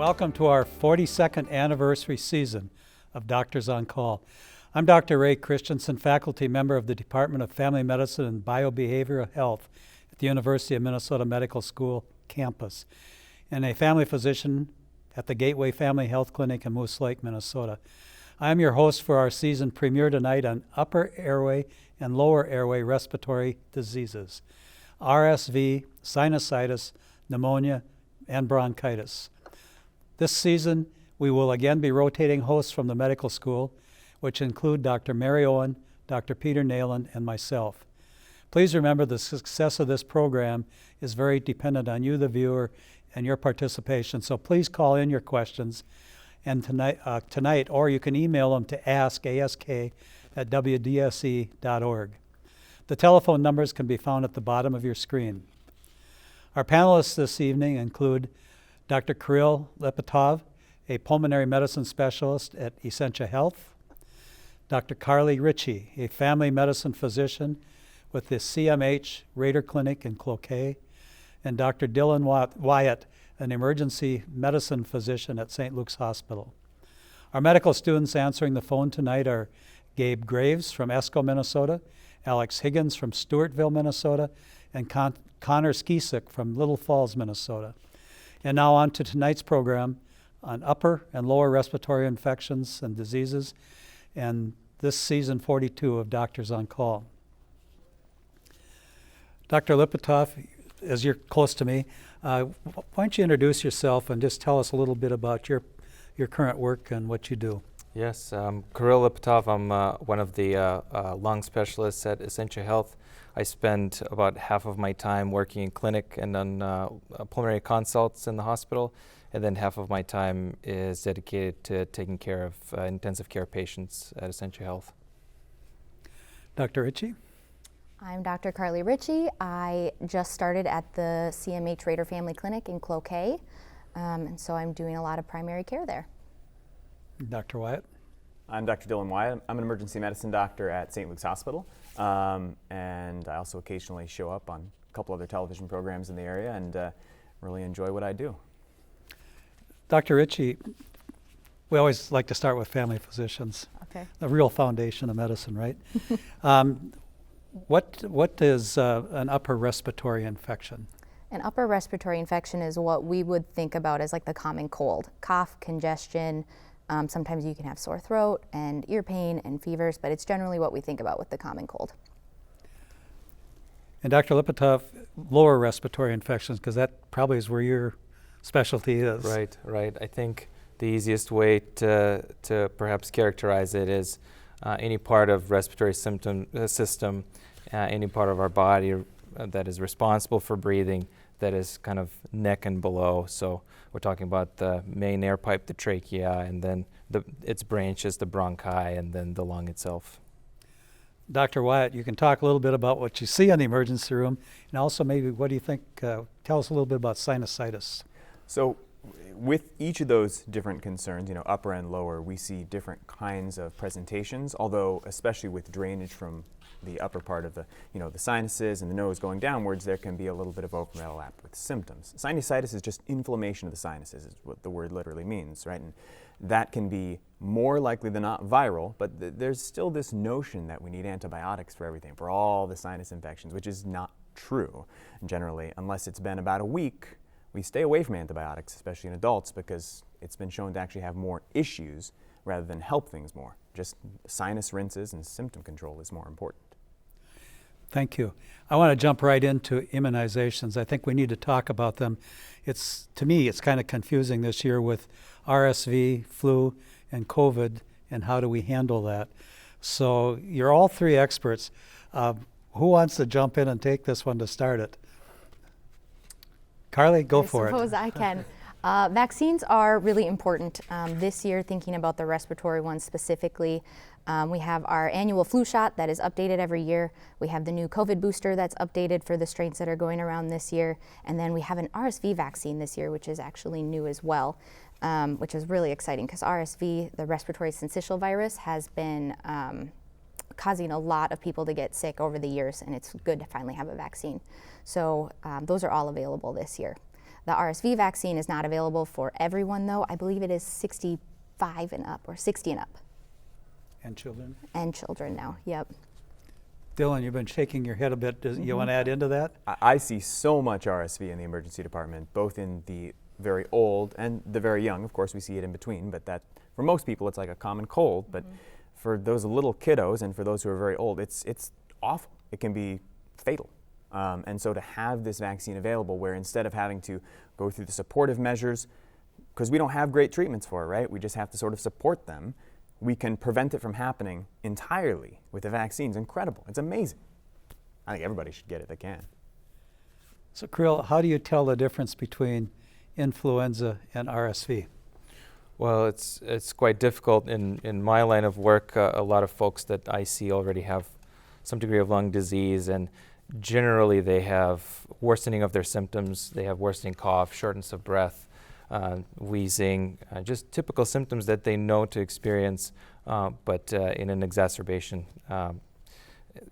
Welcome to our 42nd anniversary season of Doctors on Call. I'm Dr. Ray Christensen, faculty member of the Department of Family Medicine and Biobehavioral Health at the University of Minnesota Medical School campus, and a family physician at the Gateway Family Health Clinic in Moose Lake, Minnesota. I'm your host for our season premiere tonight on upper airway and lower airway respiratory diseases, RSV, sinusitis, pneumonia, and bronchitis. This season, we will again be rotating hosts from the medical school, which include Dr. Mary Owen, Dr. Peter Nayland, and myself. Please remember the success of this program is very dependent on you, the viewer, and your participation. So please call in your questions and tonight, or you can email them to ask@wdse.org. The telephone numbers can be found at the bottom of your screen. Our panelists this evening include Dr. Kirill Lipatov, a pulmonary medicine specialist at Essentia Health, Dr. Carly Ritchie, a family medicine physician with the CMH Rader Clinic in Cloquet, and Dr. Dylan Wyatt, an emergency medicine physician at St. Luke's Hospital. Our medical students answering the phone tonight are Gabe Graves from Esco, Minnesota, Alex Higgins from Stewartville, Minnesota, and Connor Skisick from Little Falls, Minnesota. And now on to tonight's program on upper and lower respiratory infections and diseases, and this season 42 of Doctors on Call. Dr. Lipatov, as you're close to me, why don't you introduce yourself and just tell us a little bit about your current work and what you do. Yes, Kirill Lipatov. I'm one of the lung specialists at Essentia Health. I spend about half of my time working in clinic and on pulmonary consults in the hospital, and then half of my time is dedicated to taking care of intensive care patients at Essentia Health. Dr. Ritchie? I'm Dr. Carly Ritchie. I just started at the CMH Rader Family Clinic in Cloquet, and so I'm doing a lot of primary care there. Dr. Wyatt? I'm Dr. Dylan Wyatt. I'm an emergency medicine doctor at St. Luke's Hospital, and I also occasionally show up on a couple other television programs in the area and really enjoy what I do. Dr. Ritchie, we always like to start with family physicians. Okay. The real foundation of medicine, right? What is an upper respiratory infection? An upper respiratory infection is what we would think about as like the common cold. Cough, congestion, sometimes you can have sore throat and ear pain and fevers, but it's generally what we think about with the common cold. And Dr. Lipatov, lower respiratory infections, because that probably is where your specialty is. Right. I think the easiest way to perhaps characterize it is any part of respiratory system, any part of our body that is responsible for breathing that is kind of neck and below. So we're talking about the main air pipe, the trachea, and then its branches, the bronchi, and then the lung itself. Dr. Wyatt, you can talk a little bit about what you see in the emergency room, and also maybe what do you think, tell us a little bit about sinusitis. So with each of those different concerns, upper and lower, we see different kinds of presentations, although especially with drainage from the upper part of the sinuses and the nose going downwards, there can be a little bit of overlap with symptoms. Sinusitis is just inflammation of the sinuses, is what the word literally means, right? And that can be more likely than not viral, but there's still this notion that we need antibiotics for everything, for all the sinus infections, which is not true. Generally, unless it's been about a week, we stay away from antibiotics, especially in adults, because it's been shown to actually have more issues rather than help things more. Just sinus rinses and symptom control is more important. Thank you. I want to jump right into immunizations. I think we need to talk about them. To me, it's kind of confusing this year with RSV, flu, and COVID, and how do we handle that? So you're all three experts. Who wants to jump in and take this one to start it? Carly, go for it. I suppose I can. Vaccines are really important this year, thinking about the respiratory ones specifically. We have our annual flu shot that is updated every year. We have the new COVID booster that's updated for the strains that are going around this year. And then we have an RSV vaccine this year, which is actually new as well, which is really exciting because RSV, the respiratory syncytial virus, has been causing a lot of people to get sick over the years, and it's good to finally have a vaccine. So those are all available this year. The RSV vaccine is not available for everyone, though. I believe it is 65 and up, or 60 and up. And children? And children now, yep. Dylan, you've been shaking your head a bit. You want to add into that? I see so much RSV in the emergency department, both in the very old and the very young. Of course, we see it in between, but that for most people it's like a common cold. But for those little kiddos and for those who are very old, it's awful. It can be fatal. And so to have this vaccine available, where instead of having to go through the supportive measures, because we don't have great treatments for it, right? We just have to sort of support them. We can prevent it from happening entirely with the vaccine. It's incredible. It's amazing. I think everybody should get it that can. So, Kirill, how do you tell the difference between influenza and RSV? Well, it's quite difficult. In my line of work, a lot of folks that I see already have some degree of lung disease, and generally they have worsening of their symptoms. They have worsening cough, shortness of breath, wheezing, just typical symptoms that they know to experience, but in an exacerbation.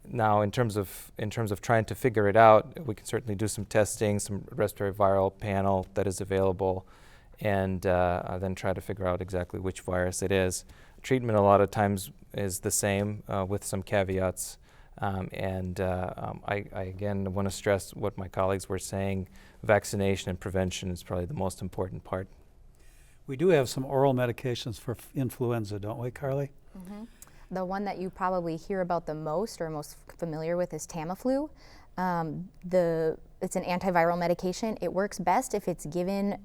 Now, in terms of trying to figure it out, we can certainly do some testing, some respiratory viral panel that is available, and then try to figure out exactly which virus it is. Treatment a lot of times is the same with some caveats. I again want to stress what my colleagues were saying. Vaccination and prevention is probably the most important part. We do have some oral medications for influenza, don't we, Carly? Mm-hmm. The one that you probably hear about the most or most familiar with is Tamiflu. It's an antiviral medication. It works best if it's given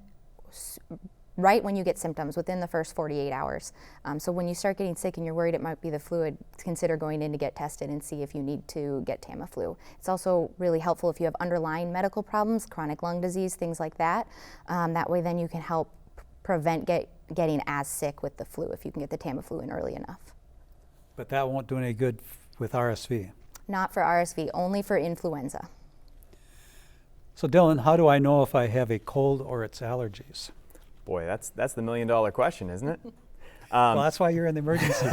right when you get symptoms, within the first 48 hours. So when you start getting sick and you're worried it might be the flu, consider going in to get tested and see if you need to get Tamiflu. It's also really helpful if you have underlying medical problems, chronic lung disease, things like that. That way then you can help prevent getting as sick with the flu if you can get the Tamiflu in early enough. But that won't do any good with RSV. Not for RSV, only for influenza. So Dylan, how do I know if I have a cold or it's allergies? Boy, that's the $1 million question, isn't it? Well, that's why you're in the emergency.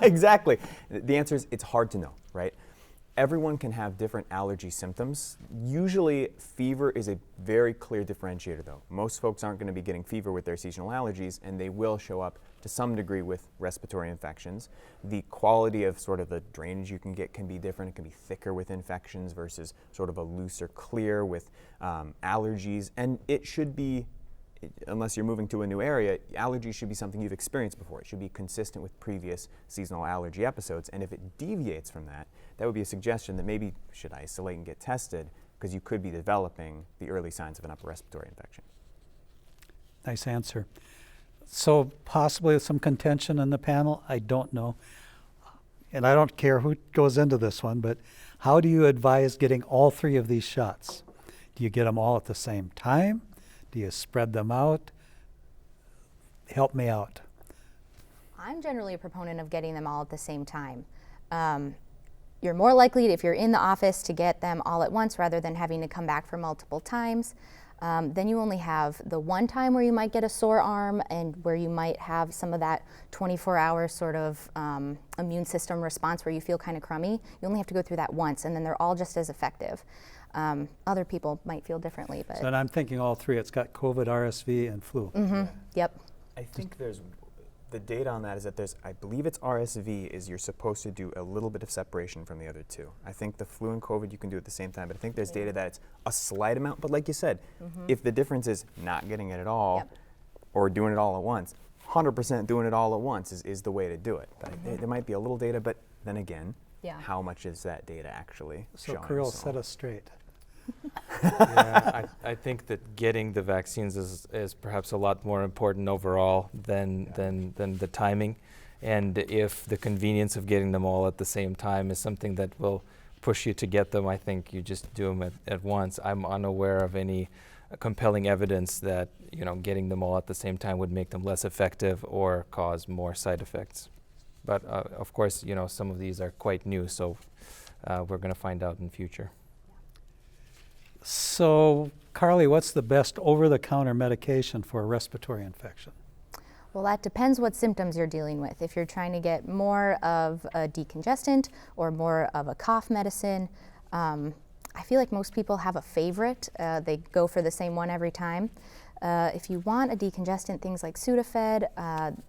Exactly. The answer is it's hard to know, right? Everyone can have different allergy symptoms. Usually fever is a very clear differentiator though. Most folks aren't going to be getting fever with their seasonal allergies, and they will show up to some degree with respiratory infections. The quality of sort of the drainage you can get can be different. It can be thicker with infections versus sort of a looser clear with allergies. And it should be, unless you're moving to a new area, allergies should be something you've experienced before. It should be consistent with previous seasonal allergy episodes. And if it deviates from that, that would be a suggestion that maybe you should isolate and get tested, because you could be developing the early signs of an upper respiratory infection. Nice answer. So possibly some contention in the panel, I don't know. And I don't care who goes into this one, but how do you advise getting all three of these shots? Do you get them all at the same time? Do you spread them out? Help me out. I'm generally a proponent of getting them all at the same time. You're more likely, if you're in the office, to get them all at once rather than having to come back for multiple times. Then you only have the one time where you might get a sore arm and where you might have some of that 24-hour sort of immune system response where you feel kind of crummy. You only have to go through that once, and then they're all just as effective. Other people might feel differently, but. So and I'm thinking all three. It's got COVID, RSV, and flu. Mm-hmm. Yep. I think the data on that is that I believe it's RSV is you're supposed to do a little bit of separation from the other two. I think the flu and COVID you can do at the same time, but I think there's data that it's a slight amount. But like you said, if the difference is not getting it at all or doing it all at once, 100% doing it all at once is the way to do it. But there might be a little data, but then again, how much is that data actually So showing? Kirill, set us straight. Yeah, I think that getting the vaccines is perhaps a lot more important overall than the timing. And if the convenience of getting them all at the same time is something that will push you to get them, I think you just do them at once. I'm unaware of any compelling evidence that getting them all at the same time would make them less effective or cause more side effects. But of course, some of these are quite new, so we're going to find out in future. So, Carly, what's the best over-the-counter medication for a respiratory infection? Well, that depends what symptoms you're dealing with. If you're trying to get more of a decongestant or more of a cough medicine, I feel like most people have a favorite. They go for the same one every time. If you want a decongestant, things like Sudafed,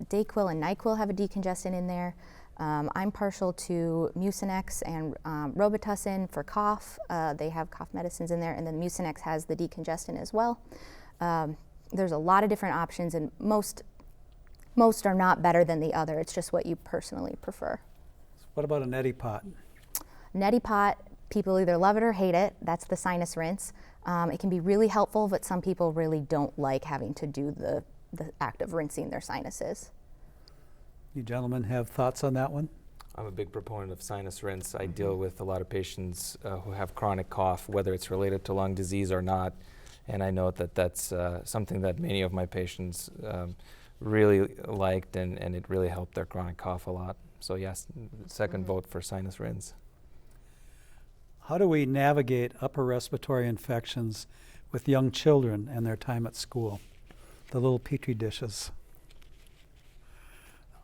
Dayquil and NyQuil have a decongestant in there. I'm partial to Mucinex and Robitussin for cough. They have cough medicines in there, and then Mucinex has the decongestant as well. There's a lot of different options, and most are not better than the other. It's just what you personally prefer. What about a neti pot? Neti pot, people either love it or hate it. That's the sinus rinse. It can be really helpful, but some people really don't like having to do the act of rinsing their sinuses. You gentlemen have thoughts on that one? I'm a big proponent of sinus rinse. I deal with a lot of patients who have chronic cough, whether it's related to lung disease or not. And I know that that's something that many of my patients really liked, and it really helped their chronic cough a lot. So yes, second vote for sinus rinse. How do we navigate upper respiratory infections with young children and their time at school? The little petri dishes.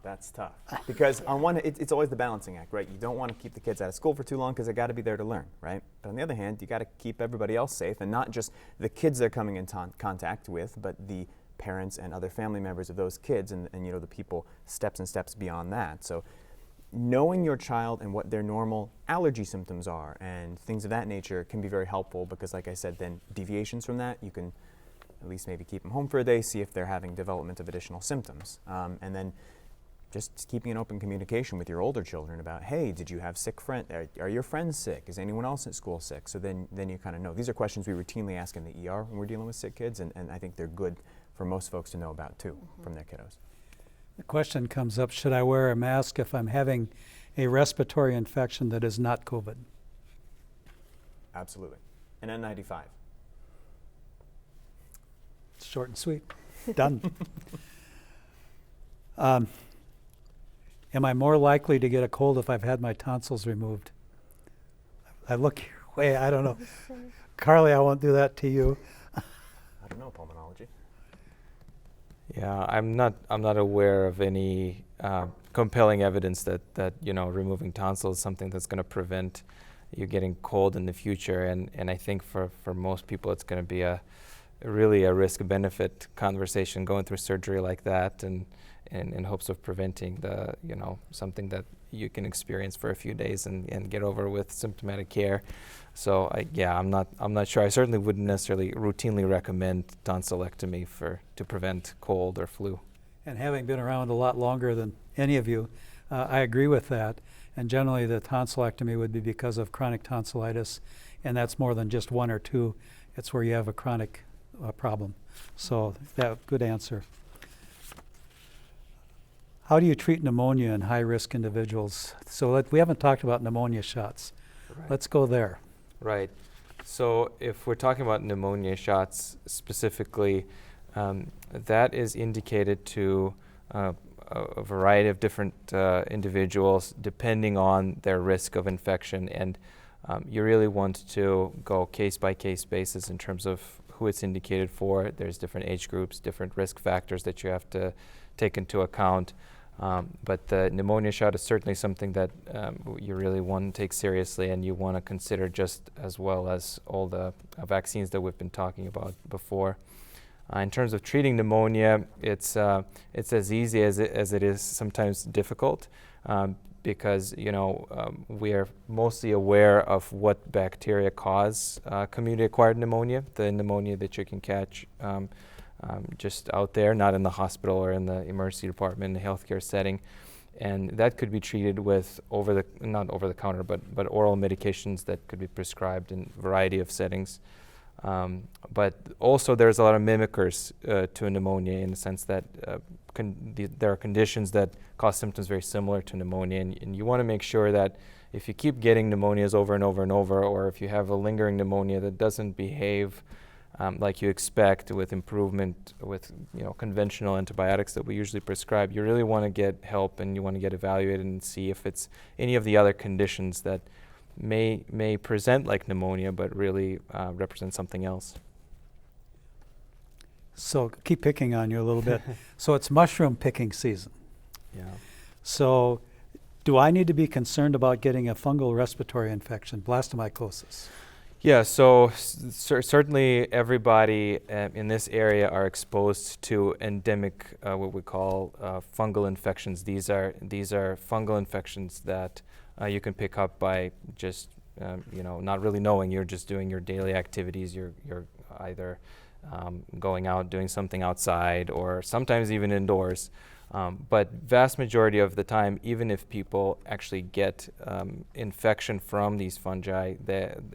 That's tough. Because on one, it's always the balancing act, right? You don't want to keep the kids out of school for too long because they got to be there to learn, right? But on the other hand, you got to keep everybody else safe, and not just the kids they're coming in contact with, but the parents and other family members of those kids, and you know, the people steps and steps beyond that. So knowing your child and what their normal allergy symptoms are and things of that nature can be very helpful, because like I said, then deviations from that, you can at least maybe keep them home for a day, see if they're having development of additional symptoms. And then just keeping an open communication with your older children about, hey, did you have sick friends? Are your friends sick? Is anyone else at school sick? So then you kind of know. These are questions we routinely ask in the ER when we're dealing with sick kids, and I think they're good for most folks to know about too, from their kiddos. The question comes up, should I wear a mask if I'm having a respiratory infection that is not COVID? Absolutely. An N95. Short and sweet. Done. Am I more likely to get a cold if I've had my tonsils removed? I look your way, I don't know. Carly, I won't do that to you. I don't know pulmonology. Yeah, I'm not aware of any compelling evidence that you know, removing tonsils is something that's going to prevent you getting cold in the future, and I think for most people it's going to be really a risk-benefit conversation going through surgery like that, and in hopes of preventing something that you can experience for a few days and get over with symptomatic care. So I'm not sure. I certainly wouldn't necessarily routinely recommend tonsillectomy to prevent cold or flu. And having been around a lot longer than any of you, I agree with that. And generally the tonsillectomy would be because of chronic tonsillitis, and that's more than just one or two. It's where you have a chronic problem. So good answer. How do you treat pneumonia in high-risk individuals? So we haven't talked about pneumonia shots. Right. Let's go there. Right. So if we're talking about pneumonia shots specifically, that is indicated to a variety of different individuals depending on their risk of infection, and you really want to go case-by-case basis in terms of who it's indicated for. There's different age groups, different risk factors that you have to take into account. But the pneumonia shot is certainly something that you really want to take seriously, and you want to consider just as well as all the vaccines that we've been talking about before. In terms of treating pneumonia, it's as easy as it is sometimes difficult, because we are mostly aware of what bacteria cause community-acquired pneumonia, the pneumonia that you can catch just out there, not in the hospital or in the emergency department, in the healthcare setting. And that could be treated with not over the counter, but oral medications that could be prescribed in a variety of settings. But also there's a lot of mimickers to pneumonia, in the sense that there are conditions that cause symptoms very similar to pneumonia, and you want to make sure that if you keep getting pneumonias over and over and over, or if you have a lingering pneumonia that doesn't behave like you expect with improvement with conventional antibiotics that we usually prescribe, you really want to get help, and you want to get evaluated and see if it's any of the other conditions that may present like pneumonia but really represent something else. So keep picking on you a little bit. So it's mushroom picking season. Yeah. So do I need to be concerned about getting a fungal respiratory infection, blastomycosis? Yeah, so certainly everybody in this area are exposed to endemic, what we call fungal infections. These are fungal infections that you can pick up by just not really knowing. You're just doing your daily activities. You're either going out doing something outside or sometimes even indoors. But vast majority of the time, even if people actually get infection from these fungi,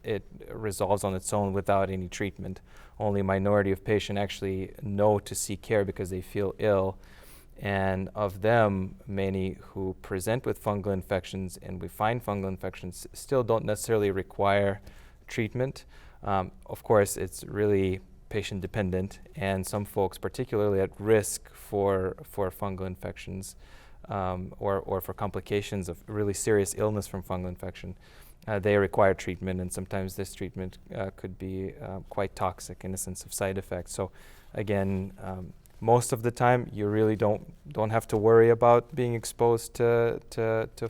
it resolves on its own without any treatment. Only a minority of patients actually know to seek care because they feel ill. And of them, many who present with fungal infections, and we find fungal infections, still don't necessarily require treatment. Of course, it's really patient dependent, and some folks, particularly at risk for fungal infections or for complications of really serious illness from fungal infection, they require treatment, and sometimes this treatment could be quite toxic in the sense of side effects. So again, most of the time you really don't have to worry about being exposed to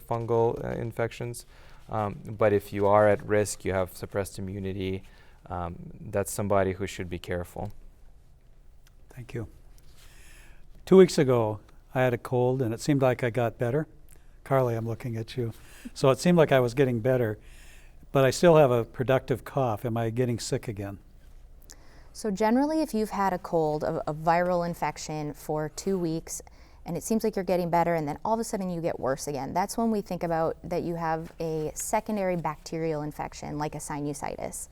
fungal infections, but if you are at risk, you have suppressed immunity, that's somebody who should be careful. Thank you. 2 weeks ago, I had a cold, and it seemed like I got better. Carly, I'm looking at you. So it seemed like I was getting better, but I still have a productive cough. Am I getting sick again? So generally, if you've had a cold, a viral infection for 2 weeks, and it seems like you're getting better, and then all of a sudden you get worse again, that's when we think about that you have a secondary bacterial infection, like a sinusitis.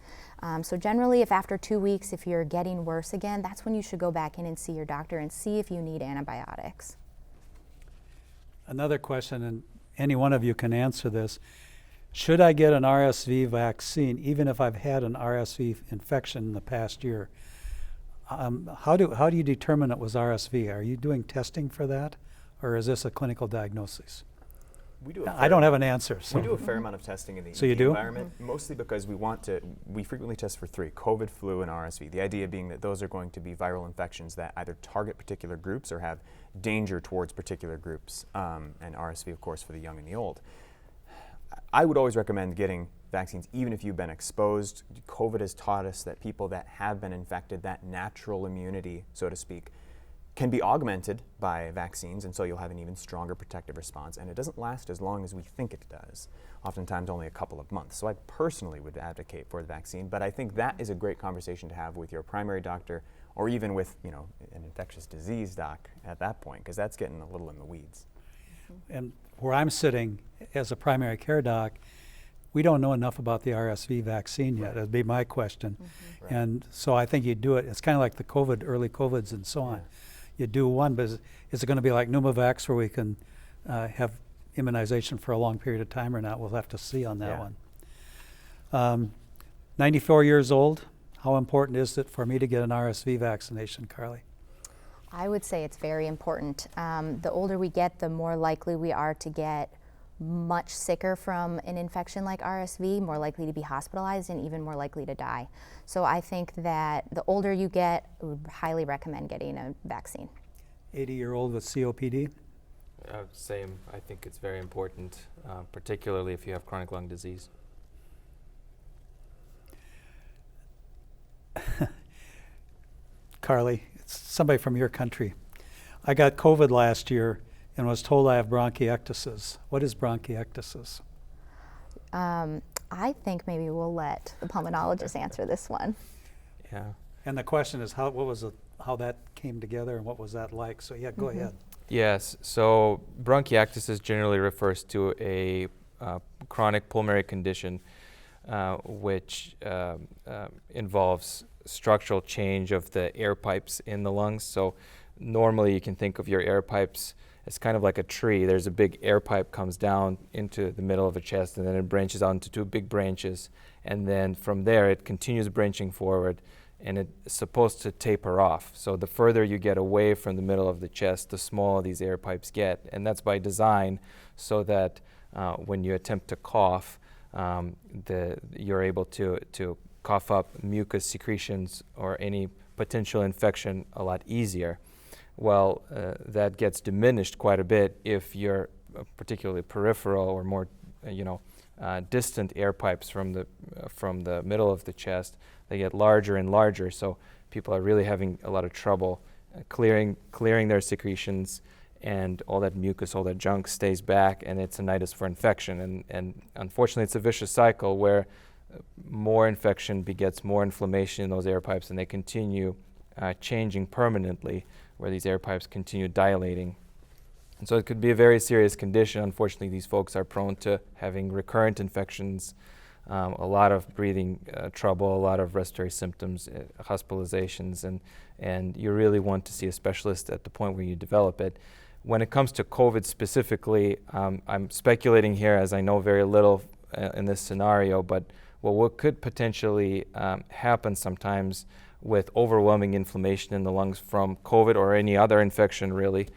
So generally, if after 2 weeks, if you're getting worse again, that's when you should go back in and see your doctor and see if you need antibiotics. Another question, and any one of you can answer this. Should I get an RSV vaccine even if I've had an RSV infection in the past year? How do you determine it was RSV? Are you doing testing for that, or is this a clinical diagnosis? I don't have an answer. So. We do a fair amount of testing in the, So you do? environment, mostly because we frequently test for 3, COVID, flu, and RSV. The idea being that those are going to be viral infections that either target particular groups or have danger towards particular groups, and RSV, of course, for the young and the old. I would always recommend getting vaccines even if you've been exposed. COVID has taught us that people that have been infected, that natural immunity, so to speak, can be augmented by vaccines, and so you'll have an even stronger protective response, and it doesn't last as long as we think it does, oftentimes only a couple of months. So I personally would advocate for the vaccine, but I think that is a great conversation to have with your primary doctor or even with an infectious disease doc at that point, because that's getting a little in the weeds. And where I'm sitting as a primary care doc, we don't know enough about the RSV vaccine yet. That'd be my question. Mm-hmm. Right. And so I think you do it. It's kind of like the early COVIDs and so on. Yeah. You do one, but is it going to be like Pneumovax where we can have immunization for a long period of time or not? We'll have to see on that one. 94 years old, how important is it for me to get an RSV vaccination, Carly? I would say it's very important. The older we get, the more likely we are to get much sicker from an infection like RSV, more likely to be hospitalized, and even more likely to die. So I think that the older you get, I would highly recommend getting a vaccine. 80-year-old with COPD? Same. I think it's very important, particularly if you have chronic lung disease. Carly, it's somebody from your country. I got COVID last year and was told I have bronchiectasis. What is bronchiectasis? I think maybe we'll let the pulmonologist answer this one. Yeah. And the question is, how that came together and what was that like? So yeah, go ahead. Yes. So bronchiectasis generally refers to a chronic pulmonary condition which involves structural change of the air pipes in the lungs. So normally you can think of your air pipes as kind of like a tree. There's a big air pipe comes down into the middle of the chest, and then it branches out into 2 big branches, and then from there it continues branching forward, and it's supposed to taper off. So the further you get away from the middle of the chest, the smaller these air pipes get, and that's by design, so that when you attempt to cough, you're able to cough up mucus secretions or any potential infection a lot easier. Well, that gets diminished quite a bit if you're particularly peripheral or more, distant air pipes from the middle of the chest. They get larger and larger, so people are really having a lot of trouble clearing their secretions, and all that mucus, all that junk stays back, and it's a nidus for infection. And unfortunately, it's a vicious cycle where more infection begets more inflammation in those air pipes, and they continue changing permanently, where these air pipes continue dilating. And so it could be a very serious condition. Unfortunately, these folks are prone to having recurrent infections, a lot of breathing trouble, a lot of respiratory symptoms, hospitalizations, and you really want to see a specialist at the point where you develop it. When it comes to COVID specifically, I'm speculating here as I know very little in this scenario, but what could potentially happen sometimes with overwhelming inflammation in the lungs from COVID or any other infection really,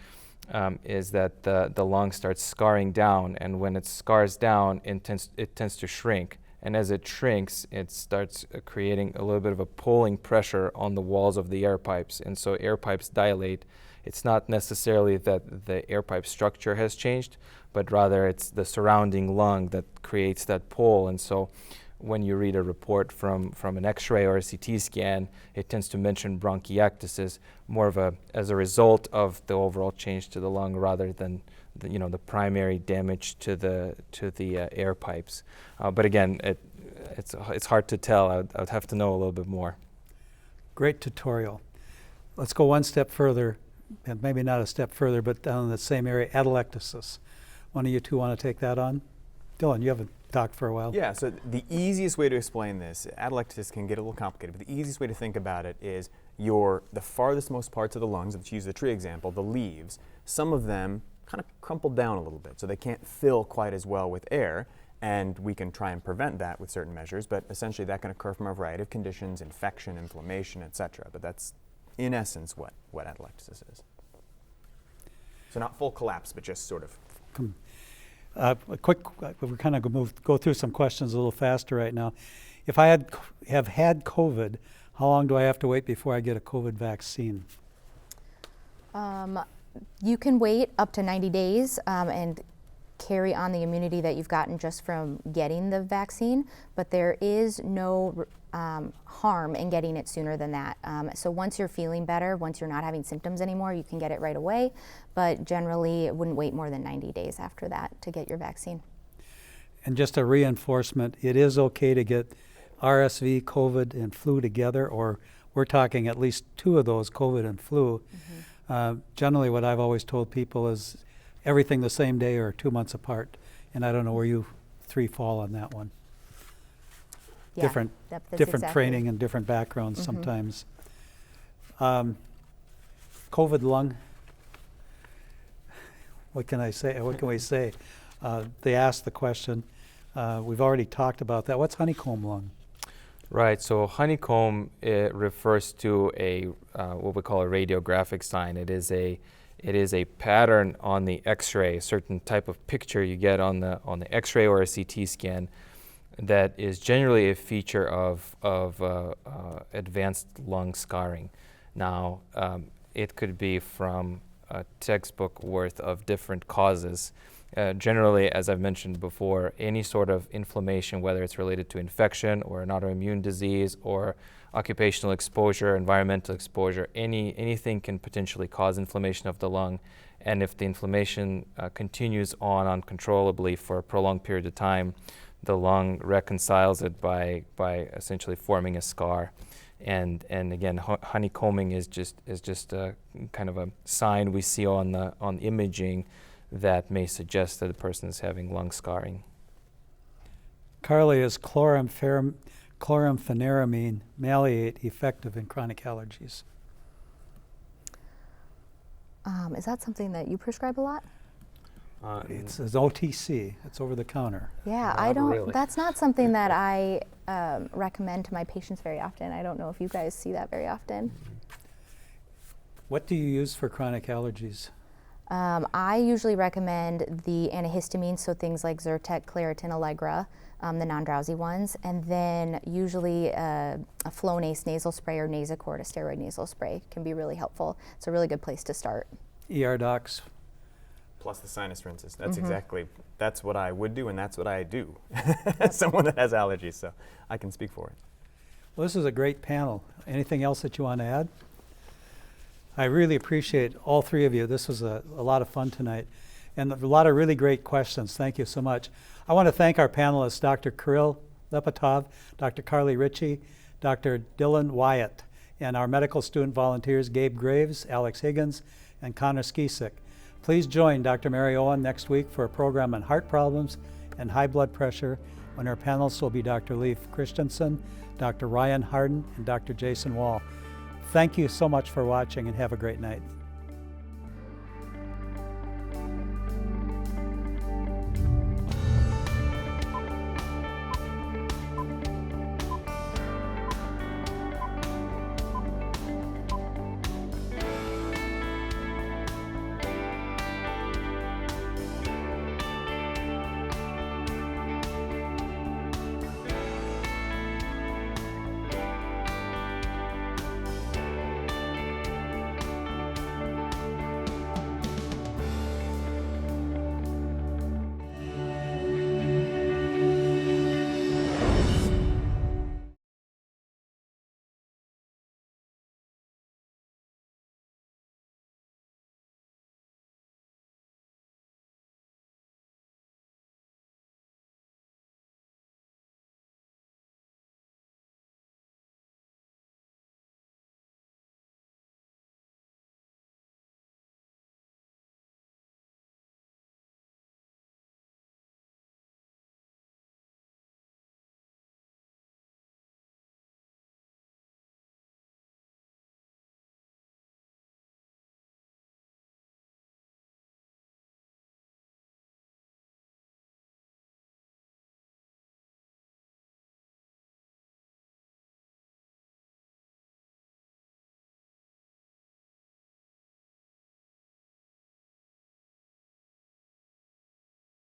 is that the lung starts scarring down, and when it scars down, it tends to shrink. And as it shrinks, it starts creating a little bit of a pulling pressure on the walls of the air pipes, and so air pipes dilate. It's not necessarily that the air pipe structure has changed, but rather it's the surrounding lung that creates that pull. And so when you read a report from an X-ray or a CT scan, it tends to mention bronchiectasis more of as a result of the overall change to the lung rather than the primary damage to the air pipes. But again, it's hard to tell. I would have to know a little bit more. Great tutorial. Let's go one step further, and maybe not a step further, but down in the same area, atelectasis. One of you two want to take that on? Dylan, you haven't talked for a while. Yeah, so the easiest way to explain this, atelectasis can get a little complicated, but the easiest way to think about it is the farthest most parts of the lungs, let's use the tree example, the leaves, some of them kind of crumpled down a little bit, so they can't fill quite as well with air, and we can try and prevent that with certain measures, but essentially that can occur from a variety of conditions, infection, inflammation, etc. But that's, in essence, what atelectasis is. So not full collapse, but just sort of. We're kind of go through some questions a little faster right now. If I have had COVID, how long do I have to wait before I get a COVID vaccine? You can wait up to 90 days and carry on the immunity that you've gotten just from getting the vaccine, but there is no harm in getting it sooner than that. So once you're feeling better, once you're not having symptoms anymore, you can get it right away, but generally it wouldn't wait more than 90 days after that to get your vaccine. And just a reinforcement, it is okay to get RSV, COVID, and flu together, or we're talking at least two of those, COVID and flu. Mm-hmm. Generally what I've always told people is everything the same day or 2 months apart, and I don't know where you three fall on that one. Yeah, different exactly. training and different backgrounds sometimes. COVID lung, what can I say? What can we say? They asked the question. We've already talked about that. What's honeycomb lung? Right, so honeycomb, it refers to what we call a radiographic sign. It is a pattern on the X-ray, a certain type of picture you get on the X-ray or a CT scan that is generally a feature of advanced lung scarring. Now, it could be from a textbook worth of different causes. Generally, as I've mentioned before, any sort of inflammation, whether it's related to infection or an autoimmune disease or occupational exposure, environmental exposure, anything can potentially cause inflammation of the lung. And if the inflammation continues on uncontrollably for a prolonged period of time, the lung reconciles it by essentially forming a scar. And again, honeycombing is just a kind of a sign we see on imaging that may suggest that the person is having lung scarring. Carly, is chlorampheneramine maleate effective in chronic allergies? Is that something that you prescribe a lot? It's an OTC. It's over the counter. Yeah, Not really. That's not something that I recommend to my patients very often. I don't know if you guys see that very often. What do you use for chronic allergies? I usually recommend the antihistamines, so things like Zyrtec, Claritin, Allegra, the non-drowsy ones, and then usually a Flonase nasal spray or Nasacort, a steroid nasal spray, can be really helpful. It's a really good place to start. ER docs plus the sinus rinses. That's that's what I would do, and that's what I do as someone that has allergies, so I can speak for it. Well, this is a great panel. Anything else that you want to add? I really appreciate all three of you. This was a lot of fun tonight, and a lot of really great questions. Thank you so much. I want to thank our panelists, Dr. Kirill Lipatov, Dr. Carly Ritchie, Dr. Dylan Wyatt, and our medical student volunteers, Gabe Graves, Alex Higgins, and Connor Skisick. Please join Dr. Mary Owen next week for a program on heart problems and high blood pressure, when our panelists will be Dr. Ray Christensen, Dr. Ryan Harden, and Dr. Jason Wall. Thank you so much for watching, and have a great night.